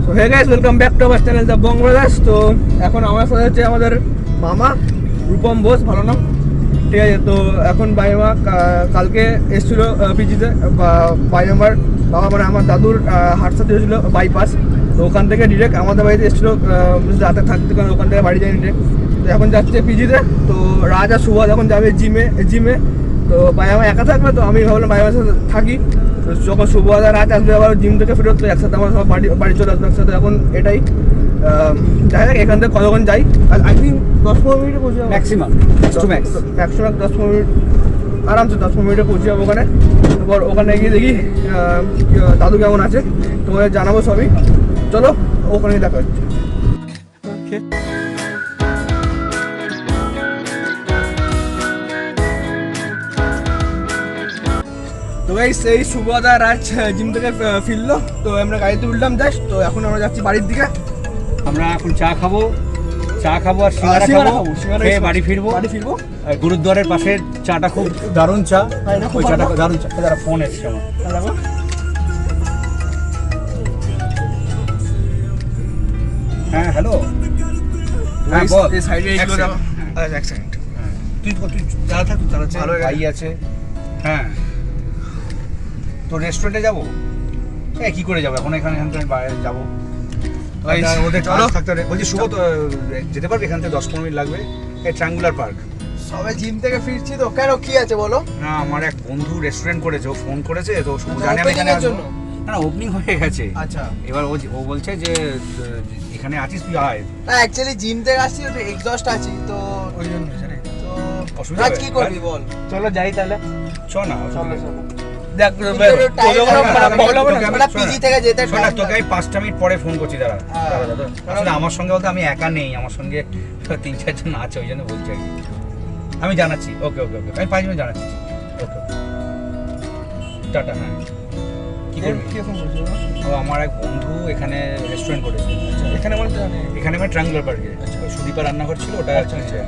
তো hey guys, welcome back to our channel the Bong Brothers. তো এখন আমার সাথে হচ্ছে আমাদের মামা রূপম বোস, ভালো নাম, ঠিক আছে। তো এখন বাইমা কালকে এসেছিলো পিজিতে, বাই আমার বাবা মানে আমার দাদুর হার্ট সার্জারি হয়েছিল বাইপাস। তো ওখান থেকে ডিরেক্ট আমাদের বাড়িতে এসেছিলো রাতে থাকতে, কারণ ওখান থেকে বাড়ি যায়নি ডিরেক্ট। তো এখন যাচ্ছে পিজিতে। তো রাজ আর সুভাষ এখন যাবে জিমে। তো বাইমা একা থাকবে, তো আমি ভাবলাম বাইমার সাথে থাকি। তো যখন সুভাষ আর রাজ আসবে আবার জিম থেকে ফেরত, তো একসাথে আমার সব বাড়ি চলে আসবে একসাথে। এখন এটাই যাই হোক, এখান থেকে কতক্ষণ যাই, আই থিঙ্ক 10-15 মিনিটে পৌঁছে যাবো ম্যাক্সিমাম, ম্যাক্সিমাম 10-15 মিনিট, আরামসে 10-15 মিনিটে পৌঁছে যাবো ওখানে। তারপর ওখানে গিয়ে দেখি দাদু কেমন আছে, তোমাদের জানাবো সবই। চলো ওখানে দেখা হচ্ছে। তো গাইস, এই সুব্রতা রাজ জিম থেকে ফিরলো, তো আমরা গাড়িতে উঠলাম জাস্ট। তো এখন আমরা যাচ্ছি বাড়ির দিকে। আমরা এখন চা খাবো আর সিঙ্গারা খাবো, খেয়ে বাড়ি ফিরবো। গুরুদ্বারের পাশে চাটা খুব দারুণ চা, ওই চাটা দারুণ চা। যারা ফোন এসছে আমার। হ্যাঁ হ্যালো, হ্যাঁ বল। এই সাইডে এক এগুলো সেকেন্ড। দেখো। আচ্ছা, এক সেকেন্ড। তুই চালা থাক, তুই চালাচ্ছে, ভালো হয়ে গেছে। ভাই আছে। হ্যাঁ, তো রেস্টুরেন্টে যাবো। হ্যাঁ, কি করে যাবো এখন, এখান থেকে আমি বাইরে যাবো। ওদের চলো। থাকতে হবে। বলছি শুভ, তো যেতে পারবে এখান থেকে? 10-15 মিনিট লাগবে। এই ট্রায়াঙ্গুলার পার্ক। সবাই জিম থেকে ফিরছি তো, কেন কি আছে বলো? না, আমার এক বন্ধু রেস্টুরেন্ট করেছে, ও ফোন করেছে, তো শুভ জানে আমি এখানে আসবো। না, ওপেনিং হয়ে গেছে। আচ্ছা, এবার ও বলছে যে এখানে আছিস, তুই আয়। না অ্যাকচুয়ালি জিম থেকে আসছি, একটু এক্সস্ট আছি তো, ওই জন্য তো অসুবিধা রাজ হবে? কি করবি বল? চলো যাই তাহলে। চ না, চলো দেখ আমরা পিজি থেকে যেতে শোন না, time তোকে আমি 5টা মিনিট পরে ফোন করছি, দাঁড়া। হ্যাঁ। দাঁড়া। আসলে আমার সঙ্গে বলতে আমি একা নেই, আমার সঙ্গে 3-4 জন আছে, ওই জন্য বলছি আর কি। আমি জানাচ্ছি। ওকে, আমি 5 মিনিট জানাচ্ছি। ওকে, টাটা। হ্যাঁ, কি করবি? কি ফোন করছো? ও আমার এক বন্ধু এখানে রেস্টুরেন্ট করেছে। এখানে বলতে জানি। এখানে আমার ট্রায়াঙ্গুলার পার্কে সুদীপা রান্নাঘর ছিল, ওটা আচ্ছা, আচ্ছা।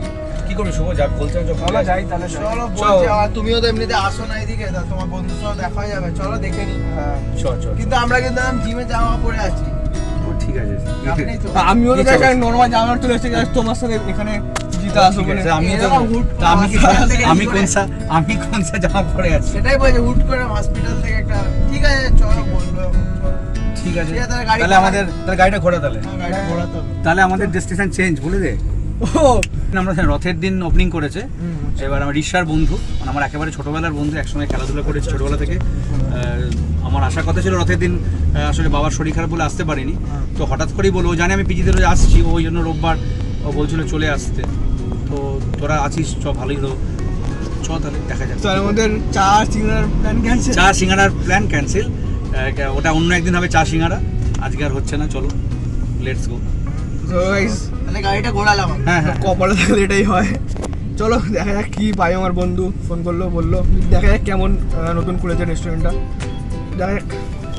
কি করবি শুভ? যা বলছে চলো যাই তাহলে। চলো বলছি, আর তুমিও তো এমনিতে আসো না এদিকে, তা তোমার বন্ধুর সাথে দেখা হয়ে যাবে, চলো দেখে নি। হ্যাঁ, চল। কিন্তু আমরা কিন্তু জিমে জামা পরে আছি, ঠিক আছে। আপনি তো আমিও তো কি চাও? নর্মাল জামা চলে এসেছি তোমার সাথে এখানে জিতে আসবো বলে। আমি এরকম হুট করে আমি কোন সা জামা পরে আছি? সেটাই বলছে, হুট করে হসপিটাল থেকে একটা, ঠিক আছে চলো বললো। ঠিক আছে, ঠিক আছে, তাহলে গাড়ি তাহলে আমাদের গাড়িটা ঘোরা তাহলে। গাড়িটা ঘোরাতে হবে। তাহলে আমাদের ডেস্টিনেশন চেঞ্জ, বলে দে। ও আমরা রথের দিন ওপেনিং করেছে। এবার আমার ঋষার বন্ধু, মানে আমার একেবারে ছোটবেলার বন্ধু, একসঙ্গে খেলাধুলা করেছি ছোটবেলা থেকে। আমার আসার কথা ছিল রথের দিন, আসলে বাবার শরীর খারাপ বলে আসতে পারিনি। তো হঠাৎ করেই বললো, ও জানে আমি পিজিতে রোজ আসছি, ওই জন্য রোববার ও বলছিল চলে আসতে। তো তোরা আছিস, চ, ভালোই হলো, চ তাহলে দেখা যাক। তো আমাদের চা সিঙ্গারার প্ল্যান ক্যান্সেল। চা সিঙ্গারার প্ল্যান ক্যান্সেল, ওটা অন্য একদিন হবে চা সিঙ্গারা, আজকে আর হচ্ছে না। চলো, লেটস গো। তো গাইস, তাহলে গাড়িটা ঘোরালাম আমি। হ্যাঁ, কপালে থাকলে এটাই হয়। চলো দেখা যাক কি পাই। আমার বন্ধু ফোন করলো, বললো দেখা যাক কেমন নতুন খুলেছে রেস্টুরেন্টটা, দেখা যাক।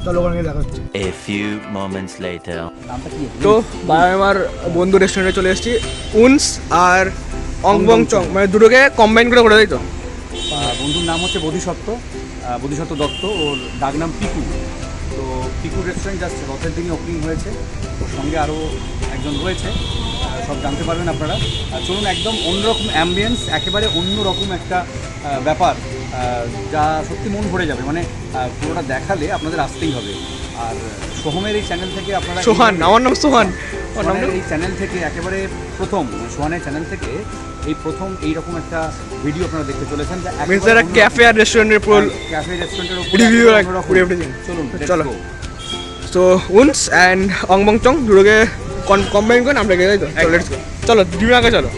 চলো ওখানে গিয়ে দেখা হচ্ছে। A few moments later. তো আমার বন্ধু রেস্টুরেন্টে চলে এসেছি। উনস আর অংবং চং, মানে দুটোকে কম্বাইন করে দেয় তো। বন্ধুর নাম হচ্ছে বোধিসত্ত্ব দত্ত, ওর ডাক নাম পিকু। তো পিকু রেস্টুরেন্ট জাস্ট রথের দিনই ওপেনিং হয়েছে, ওর সঙ্গে আরও একজন রয়েছে, সব জানতে পারবেন আপনারা। চলুন, একদম অন্যরকম অ্যাম্বিয়েন্স, একেবারে অন্যরকম একটা ব্যাপার, যা সত্যি মন ভরে যাবে, মানে পুরোটা দেখালে আপনাদের আসতেই হবে। আর সোহমের এই চ্যানেল থেকে আপনারা, সোহান, আমার নাম সোহান। সোহানের এই চ্যানেল থেকে একেবারে প্রথম, সোহানের চ্যানেল থেকে এই প্রথম এইরকম একটা ভিডিও আপনারা দেখতে চলেছেন, যা ক্যাফে আর রেস্টুরেন্টের পুরো ক্যাফে রেস্টুরেন্টের রিভিউ উপরে এভরিথিং। চলুন, চলো। তো উনস অ্যান্ড অংবং চং দুটোকে কম্বাইন করে আমরা গিয়ে যাই তো। লেটস গো, চলো ডিমে আগে চলো,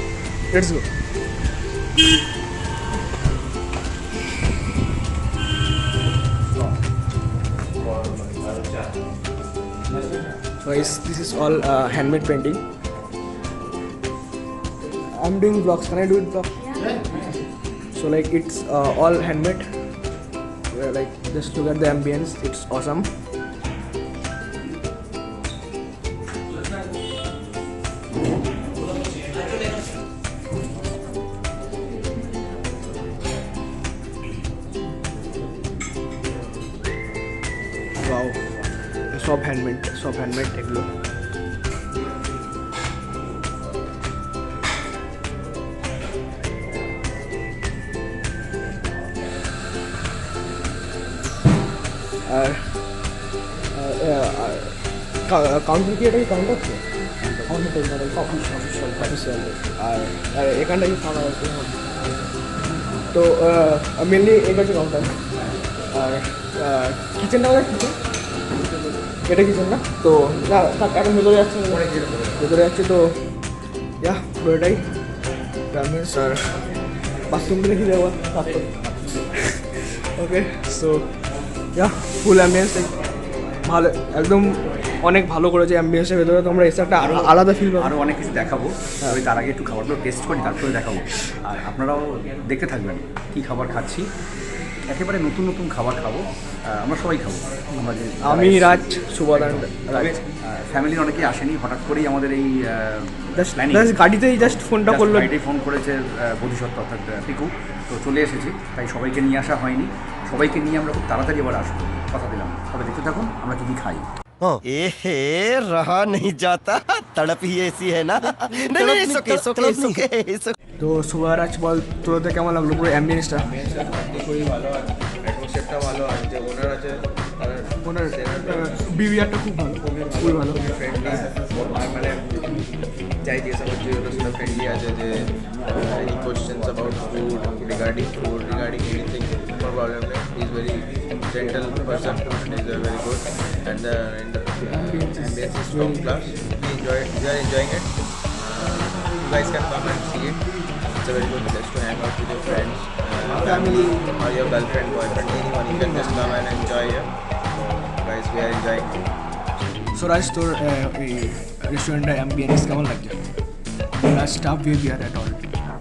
let's go. Guys, this is all handmade painting. I'm doing vlogs. Can I do it vlog? So like it's all handmade. Like just look at the ambience. It's awesome. Wow, সব handmade, সব সব handmade এগুলো। আর counter কি, এটা কি counter আছে? আর আর এখানটা কি খাওয়া আছে? তো মেনলি এটা হচ্ছে কাউন্টার। আর কিচেনটা আমাদের কিচেন, এটা কিচেন না তো এখন ভেতরে যাচ্ছে, ভেতরে যাচ্ছে তো ইয়া পুরোটাই গার্মেন্টস। আর বাথরুমটা দেখি দেওয়া ওকে। সো ইয়া ফুল অ্যাম্বিয়েন্স ভালো, একদম অনেক ভালো করেছে অ্যাম্বিয়েন্সের ভেতরে। তোমরা এসে একটা আলাদা ফিল পাবে। আরও অনেক কিছু দেখাবো, তবে তার আগে একটু খাবারগুলো টেস্ট করি, তারপরে দেখাবো। আর আপনারাও দেখতে থাকবেন কী খাবার খাচ্ছি। একেবারে নতুন নতুন খাবার খাবো, আমরা সবাই খাবো। আমরা যে আমি রাজ, সুবাদান রাজ, ফ্যামিলির অনেকেই আসেনি, হঠাৎ করেই আমাদের এই প্ল্যানিং, গাড়িতেই জাস্ট ফোনটা করলো, গাড়িতেই ফোন করেছে বোধিসত্ত্ব অর্থাৎ পিকু, তো চলে এসেছি। তাই সবাইকে নিয়ে আসা হয়নি, সবাইকে নিয়ে আমরা খুব তাড়াতাড়ি আবার আসবো, কথা দিলাম। তবে দেখতে থাকুন আমরা কী কী খাই। एहे रहा नहीं जाता, तड़प ही ऐसी है ना। नहीं नहीं তো সুবারাজ বল তোদের কেমন লাগলো পুরো অ্যাম্বিয়েন্সটা? খুবই ভালো আছে, অ্যাটমসফিয়ারটা ভালো আছে, যে ওনার আছে ওনার বিহেভিয়ারটা খুব ভালো, খুবই ভালো। ফ্রেন্ডলি, আর মানে যাই জিজ্ঞাসা করছি ওটার সাথে ফ্রেন্ডলি আছে, যে any questions about food, regarding anything, no problem নেই। He is very gentle person and is very good, and the ambience is top class. We are enjoying it. You guys can come and see it. It's a very good place to hang out with your friends, family, or your girlfriend, boyfriend, anyone. You can just come and enjoy here. Guys, we are enjoying it. So Raj, তোর এই রেস্টুরেন্টের ambience কেমন লাগছে? Staff behaviour at all?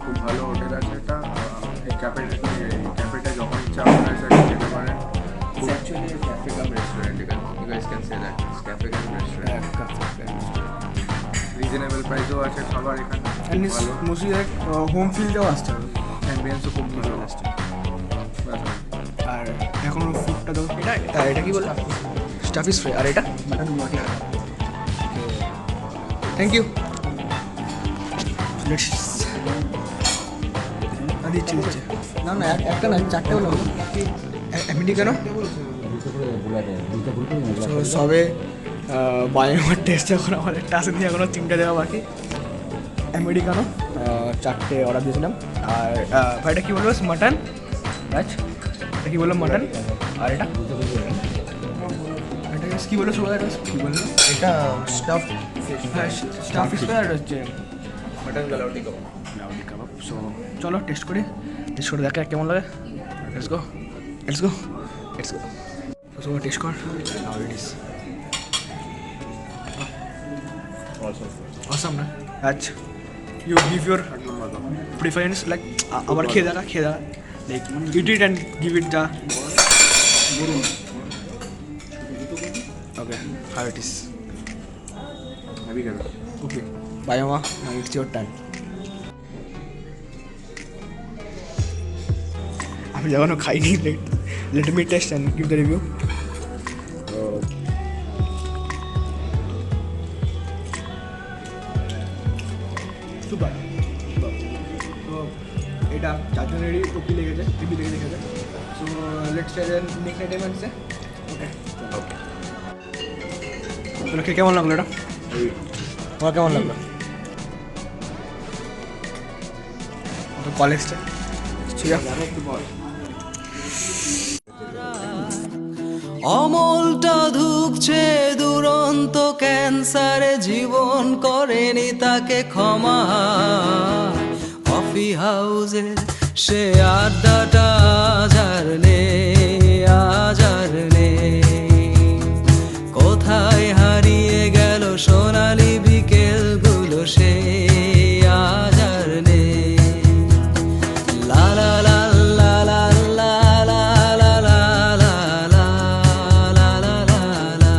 খুব ভালো hotel আছে এটা। এই ক্যাফেটা যখন ইচ্ছা আপনার সাথে যেতে পারেন। It's actually a cafe cum restaurant. You guys can say that. It's cafe cum restaurant. Reasonable প্রাইসও আছে খাবার এখানে, অ্যান্ড খুব ভালো। মোস্টলি লাইক হোম ফিলটাও আসতে হবে। অ্যাম্বিয়েন্সও খুব ভালো আসছে। আর এখন ফুডটা তো এটা কি বললো, স্টাফ ইস ফ্রাই। আর এটা মাটন রুটি। Thank you. দিচ্ছি দিচ্ছি, না না একটা না, চারটে হলো এমনি কেন? সবে বায়োমার টেস্ট যখন আমার একটা আসে দিয়ে এখনও 3টে দেওয়া বাকি। আমেরিকানো 4টে অর্ডার দিয়েছিলাম। আর ভাইটা কী বলবো, মাটন রাজ, এটা কী বললাম মাটন। আর এটা কী বললো সবাই, এটা কী বললো? এটা স্টাফ ফিশ, হ্যাঁ স্টাফ ফিশ আর হচ্ছে মটন গালাউটি কাবাব। লাউডি কাবাব। সো চলো টেস্ট করে দেখা কেমন লাগে। লেটস গো সো টেস্ট কর। নাও ইট ইজ awesome না? আচ্ছা, you give your preference, like আবার খেয়ে দেখা like eat it and give it the okay how it is. Heavy খাবে। Okay bye mama, now it's your turn. আমি যখনও খাইনি, let me taste and give the review. Super. তো এটা 4 জনেরই টপি লেগেছে, টিভি লেগে দেখেছে। So let's try then next item আছে। ওকে তোরা কেমন লাগলো এটা? তোমার কেমন লাগলো কলেজটা? ঠিক আছে, অমলটা ধুকছে দুরন্ত ক্যান্সারে, জীবন করেনি তাকে ক্ষমা। কফি হাউসের সে আড্ডাটা আজ আর নেই। কোথায় হারিয়ে গেল সোনালি বিকেলগুলো, সে আজ আর নেই। লা লা লা লা লা লা লা লা লা লা লা লা লা লা লা।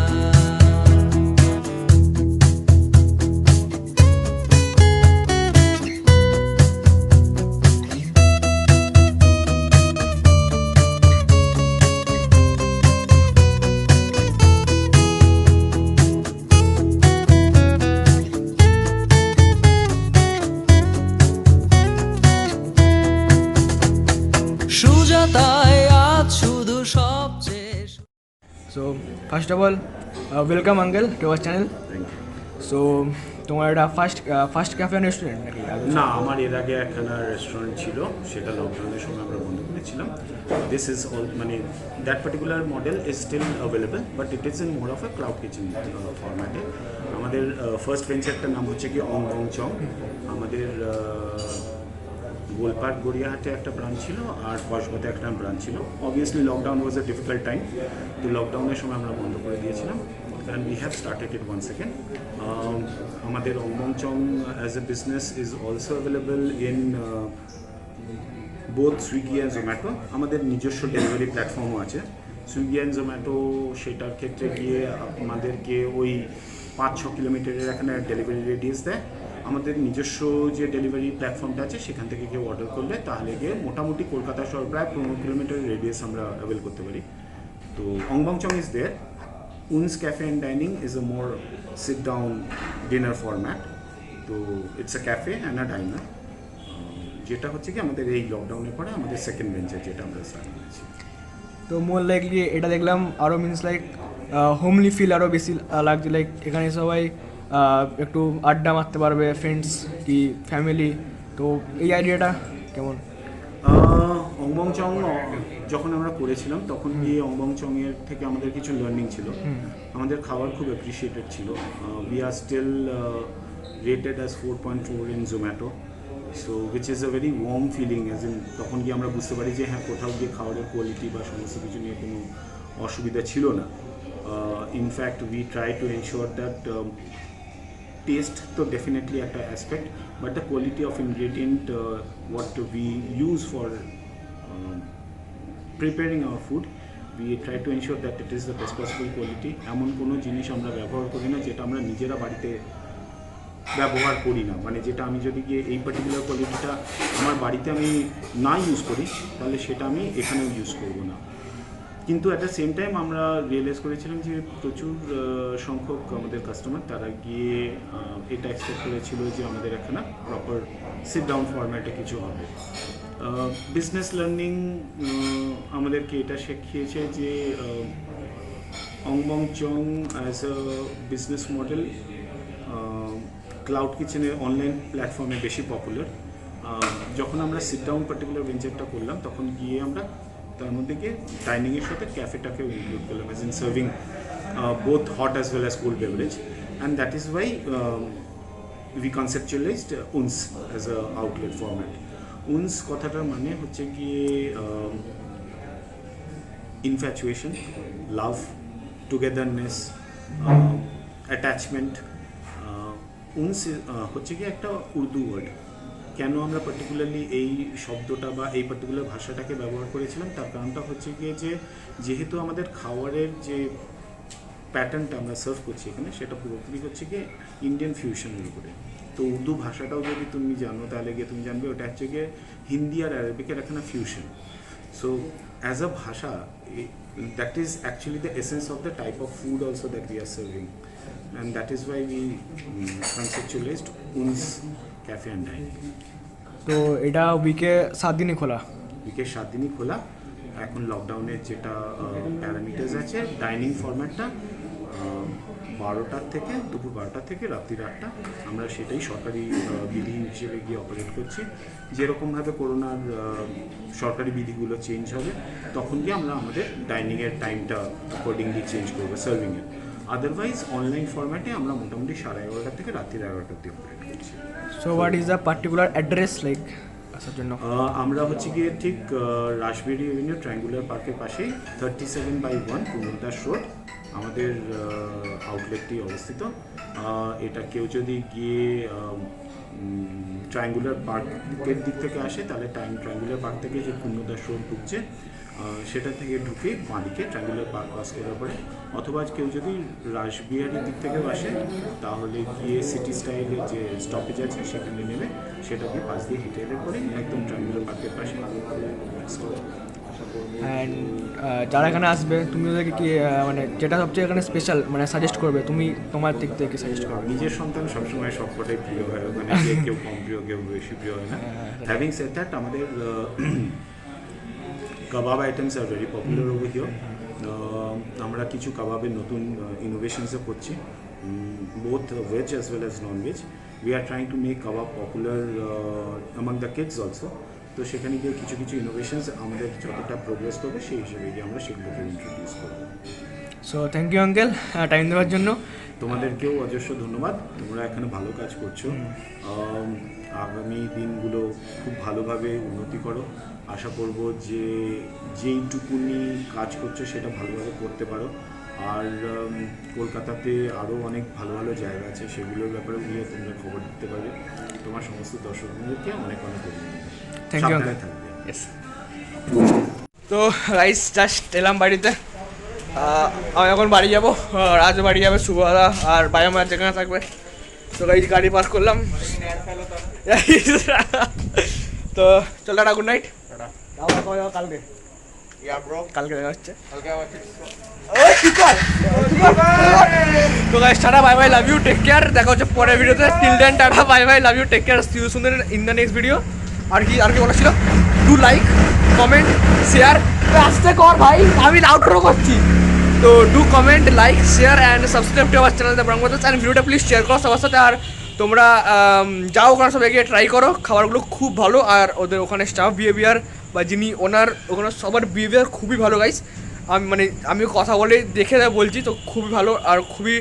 First of all welcome uncle to our channel. Thank you. So তোমার এটা ফার্স্ট ক্যাফে অ্যান্ড রেস্টুরেন্ট নাকি? না, আমার এর আগে একখানা রেস্টুরেন্ট ছিল, সেটা লকডাউনের সময় আমরা বন্ধ করেছিলাম। দিস ইজ অল মানে that particular model is still available, but it is in more of a cloud kitchen ফরম্যাটে। আমাদের ফার্স্ট ভেঞ্চারটার নাম হচ্ছে কি অং বং চং। আমাদের গোলপাট গড়িয়াহাটে একটা ব্রাঞ্চ ছিল আর কসবাতে একটা ব্রাঞ্চ ছিল। অবভিয়াসলি লকডাউন ওয়াজ এ ডিফিকাল্ট টাইম, তো লকডাউনের সময় আমরা বন্ধ করে দিয়েছিলাম and we have started it once again. আমাদের অং বং চং as a business is also available in both Swiggy and Zomato. আমাদের নিজস্ব ডেলিভারি প্ল্যাটফর্মও আছে সুইগি অ্যান্ড জোম্যাটো। সেটার ক্ষেত্রে গিয়ে আমাদেরকে ওই 5-6 কিলোমিটারের এখানে ডেলিভারি রেডিয়াস দেয়। আমাদের নিজস্ব যে ডেলিভারি প্ল্যাটফর্মটা আছে সেখান থেকে কেউ অর্ডার করলে তাহলে গিয়ে মোটামুটি কলকাতা শহর প্রায় 15 কিলোমিটারের রেডিয়াস আমরা অ্যাভেল করতে পারি। তো অং বং চং is there. Un's Cafe and Dining is a more sit-down dinner format. তো it's a cafe and a diner, যেটা হচ্ছে কি আমাদের এই লকডাউনের পরে আমাদের সেকেন্ড ভেঞ্চার যেটা আমরা স্টার্ট করেছি। তো মোর লাইকলি এটা দেখলাম আরও মিনস লাইক হোমলি ফিল আরও বেশি লাগছে। লাইক এখানে সবাই একটু আড্ডা মারতে পারবে, ফ্রেন্ডস কি ফ্যামিলি। তো এই আইডিয়াটা কেমন? অং বং চং যখন আমরা করেছিলাম তখন গিয়ে অং বং চংয়ের থেকে আমাদের কিছু লার্নিং ছিল। আমাদের খাবার খুব অ্যাপ্রিসিয়েটেড ছিল। We are still rated as 4.4 in Zomato, so which is a very warm feeling. As in তখন গিয়ে আমরা বুঝতে পারি যে হ্যাঁ, কোথাও গিয়ে খাবারের কোয়ালিটি বা সমস্ত কিছু নিয়ে কোনো অসুবিধা ছিল না। In fact we try to ensure that test তো ডেফিনেটলি একটা aspect, but the quality of ingredient what we use for preparing our food, we try to ensure that it is the best possible quality. এমন কোনো জিনিস আমরা ব্যবহার করি না যেটা আমরা নিজেরা বাড়িতে ব্যবহার করি না। মানে যেটা আমি যদি গিয়ে এই পার্টিকুলার কোয়ালিটিটা আমার বাড়িতে আমি না ইউজ করি তাহলে সেটা আমি এখানেও ইউজ করব না। কিন্তু অ্যাট দ্য সেম টাইম আমরা রিয়েলাইজ করেছিলাম যে প্রচুর সংখ্যক আমাদের কাস্টমার তারা গিয়ে এটা এক্সপেক্ট করেছিল যে আমাদের এখানে প্রপার সিট ডাউন ফরম্যাটে কিছু হবে। বিজনেস লার্নিং আমাদেরকে এটা শিখিয়েছে যে অং বং চং as a business model cloud কিচেনের অনলাইন প্ল্যাটফর্মে বেশি পপুলার। যখন আমরা সিট ডাউন পার্টিকুলার ভেঞ্চারটা করলাম তখন গিয়ে আমরা তার মধ্যে গিয়ে ডাইনিংয়ের সাথে ক্যাফেটাকেও ইনক্লুড করলাম, as in serving both hot as well as cold beverage, and that is why we conceptualised Uns as a outlet format. Uns কথাটার মানে হচ্ছে গিয়ে infatuation, love, togetherness, attachment. Uns হচ্ছে গিয়ে একটা উর্দু ওয়ার্ড। কেন আমরা পার্টিকুলারলি এই শব্দটা বা এই পার্টিকুলার ভাষাটাকে ব্যবহার করেছিলাম তার কারণটা হচ্ছে গিয়ে যে যেহেতু আমাদের খাবারের যে প্যাটার্নটা আমরা সার্ভ করছি এখানে সেটা পুরোপুরি হচ্ছে গিয়ে ইন্ডিয়ান ফিউশনের উপরে। তো উর্দু ভাষাটাও যদি তুমি জানো তাহলে গিয়ে তুমি জানবে ওটা হচ্ছে গিয়ে হিন্দি আর অ্যারাবিকের একটা ফিউশন। সো অ্যাজ আ ভাষা that is actually the essence of the type of food also that we are serving, and that is why we conceptualised Uns cafe and dining. তো এটা উইকে 7 দিনই খোলা? উইকে 7 দিনই খোলা। এখন লকডাউনের যেটা প্যারামিটার্স আছে ডাইনিং ফরম্যাটটা 12টার থেকে দুপুর 12টা থেকে রাত্রি 8টা আমরা সেটাই সরকারি বিধি হিসেবে গিয়ে অপারেট করছি। যেরকমভাবে করোনার সরকারি বিধিগুলো চেঞ্জ হবে তখন গিয়ে আমরা আমাদের ডাইনিংয়ের টাইমটা অ্যাকর্ডিংলি চেঞ্জ করবো সার্ভিংয়ের। আদারওয়াইজ অনলাইন ফরম্যাটে আমরা মোটামুটি 11:30 থেকে রাত্রি 11টা অবধি অপারেট করছি। So what is the particular address like আসার জন্য? আমরা হচ্ছে গিয়ে ঠিক রাসবেরি এভিনিউ ট্রায়াঙ্গুলার পার্কের পাশেই 37/1 পূর্ণদাস রোড আমাদের আউটলেটটি অবস্থিত। এটা কেউ যদি গিয়ে ট্রায়াঙ্গুলার পার্কের দিক থেকে আসে তাহলে ট্রায়াঙ্গুলার পার্ক থেকে যে পূর্ণদাস রোড ঢুকছে সেটা থেকে ঢুকে বাঁদিকে ট্রায়াঙ্গুলার পার্ক পাস করার পরে, অথবা কেউ যদি রাসবিহারির দিক থেকেও আসে তাহলে গিয়ে সিটি স্টাইলের যে স্টপেজ আছে সেখানে নেমে সেটাকে পাশ দিয়ে হেঁটে এলে পরে একদম ট্রায়াঙ্গুলার পার্কের পাশে। অ্যান্ড যারা এখানে আসবে তুমি ওদেরকে কি মানে যেটা সবচেয়ে এখানে স্পেশাল মানে সাজেস্ট করবে, তুমি তোমার দিক থেকে সাজেস্ট করবে? নিজের সন্তান সবসময় সবকটাই প্রিয় হয়, মানে কেউ কম প্রিয় কেউ বেশি প্রিয় হয় না। হ্যাভিং সেড দ্যাট আমাদের kebab items are very popular over here. আমরা কিছু কাবাবের নতুন ইনোভেশনসও করছি, both veg as well as non veg. We are trying to make kebab popular among the kids also. তো সেখানে গিয়ে কিছু কিছু ইনোভেশনস আমাদের যতটা প্রোগ্রেস করবে সেই হিসেবে গিয়ে আমরা সেগুলোকে ইন্ট্রোডিউস করবো। So thank you uncle time দেওয়ার জন্য। তোমাদেরকেও অজস্র ধন্যবাদ, তোমরা এখানে ভালো কাজ করছো। আগামী দিনগুলো খুব ভালোভাবে উন্নতি করো। আশা করব যে যেইটুকুনি কাজ করছো সেটা ভালোভাবে করতে পারো। আর কলকাতাতে আরও অনেক ভালো ভালো জায়গা আছে, সেগুলোর ব্যাপারে গিয়ে তোমরা খবর দিতে পারবে। তোমার সমস্ত দর্শকদেরকে অনেক অনেক ধন্যবাদ। থ্যাংক ইউ সাবধানে আঙ্কেল। থাকবে। ইয়েস। তো গাইস জাস্ট এলাম বাড়িতে, আমি এখন বাড়ি যাবো, রাজ বাড়ি যাবে, শুভদা আর বায়ামার যেখানে থাকবে। তো গাইস গাড়ি পাস করলাম। তো চল টাটা, গুড নাইট। কালকে কালকে দেখা হচ্ছে। তো guys tata, bye bye, love you, take care. দেখা হচ্ছে পরের ভিডিওতে। Till then tata, bye bye, love you, take care, see you soon in the next video. আর কি বলা ছিল, ডু লাইক, কমেন্ট, শেয়ার। আসতে কর ভাই, আমি আউটরো করছি। তো do comment, like, share and subscribe to our channel the Brahmadas. And ভিডিওটা প্লিজ শেয়ার করো সবার সাথে। আর তোমরা যাও ওখানে সব এগিয়ে ট্রাই করো, খাবারগুলো খুব ভালো। আর ওদের ওখানে স্টাফ বিহেভিয়ার বা যিনি ওনার ওখানে সবার বিহেভিয়ার খুবই ভালো গাইস। আমি কথা বলে দেখে বলছি, তো খুবই ভালো। আর খুবই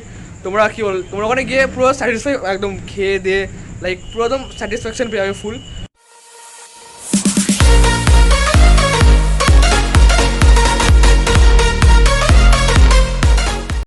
তোমরা কী বল, তোমরা ওখানে গিয়ে পুরো স্যাটিসফাই, একদম খেয়ে দিয়ে লাইক পুরো একদম স্যাটিসফ্যাকশন পেয়ে যাবে ফুল।